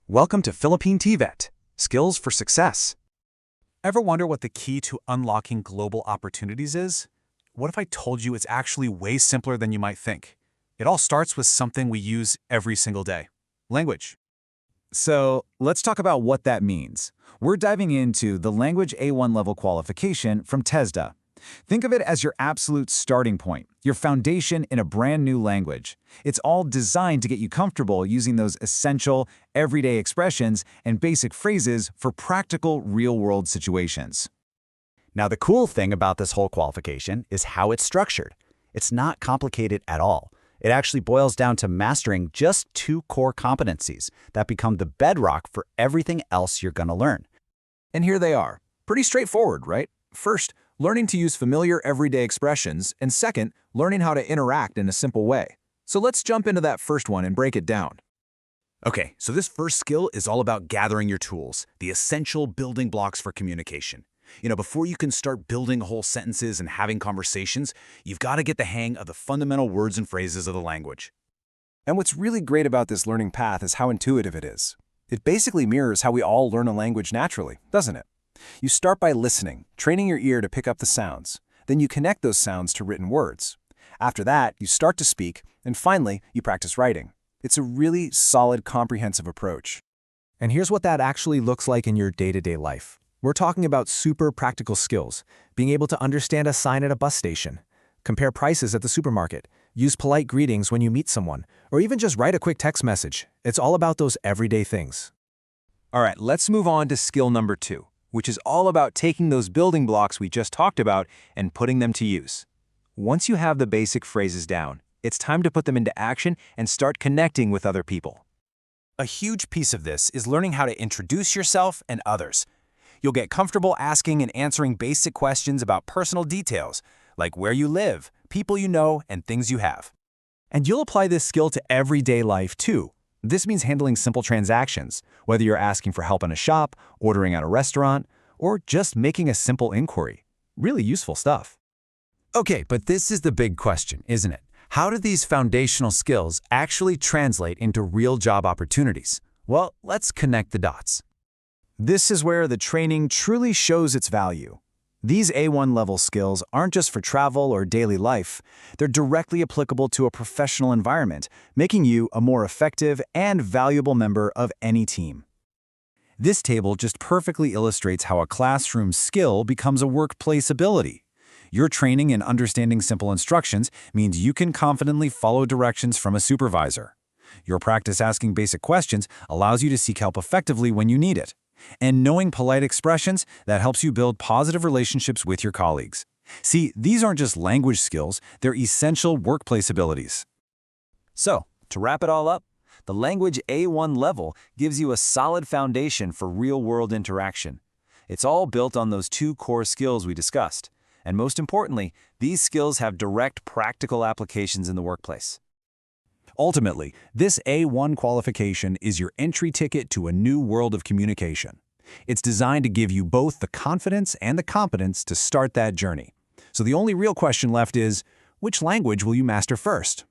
Welcome to Philippine TVET, Skills for Success. Ever wonder what the key to unlocking global opportunities is? What if I told you it's actually way simpler than you might think? It all starts with something we use every single day: language. So let's talk about what that means. We're diving into the Language A1 level qualification from TESDA. Think of it as your absolute starting point, your foundation in a brand new language. It's all designed to get you comfortable using those essential, everyday expressions and basic phrases for practical, real-world situations. Now, the cool thing about this whole qualification is how it's structured. It's not complicated at all. It actually boils down to mastering just 2 core competencies that become the bedrock for everything else you're going to learn. And here they are. Pretty straightforward, right? First, learning to use familiar everyday expressions, and second, learning how to interact in a simple way. So let's jump into that first one and break it down. Okay, so this first skill is all about gathering your tools, the essential building blocks for communication. Before you can start building whole sentences and having conversations, you've got to get the hang of the fundamental words and phrases of the language. And what's really great about this learning path is how intuitive it is. It basically mirrors how we all learn a language naturally, doesn't it? You start by listening, training your ear to pick up the sounds. Then you connect those sounds to written words. After that, you start to speak, and finally, you practice writing. It's a really solid, comprehensive approach. And here's what that actually looks like in your day-to-day life. We're talking about super practical skills: being able to understand a sign at a bus station, compare prices at the supermarket, use polite greetings when you meet someone, or even just write a quick text message. It's all about those everyday things. All right, let's move on to skill number 2, which is all about taking those building blocks we just talked about and putting them to use. Once you have the basic phrases down, it's time to put them into action and start connecting with other people. A huge piece of this is learning how to introduce yourself and others. You'll get comfortable asking and answering basic questions about personal details, like where you live, people you know, and things you have. And you'll apply this skill to everyday life too. This means handling simple transactions, whether you're asking for help in a shop, ordering at a restaurant, or just making a simple inquiry. Really useful stuff. Okay, but this is the big question, isn't it? How do these foundational skills actually translate into real job opportunities? Well, let's connect the dots. This is where the training truly shows its value. These A1 level skills aren't just for travel or daily life. They're directly applicable to a professional environment, making you a more effective and valuable member of any team. This table just perfectly illustrates how a classroom skill becomes a workplace ability. Your training in understanding simple instructions means you can confidently follow directions from a supervisor. Your practice asking basic questions allows you to seek help effectively when you need it. And knowing polite expressions, that helps you build positive relationships with your colleagues. See, these aren't just language skills, they're essential workplace abilities. So, to wrap it all up, the Language A1 level gives you a solid foundation for real-world interaction. It's all built on those 2 core skills we discussed. And most importantly, these skills have direct practical applications in the workplace. Ultimately, this A1 qualification is your entry ticket to a new world of communication. It's designed to give you both the confidence and the competence to start that journey. So the only real question left is, which language will you master first?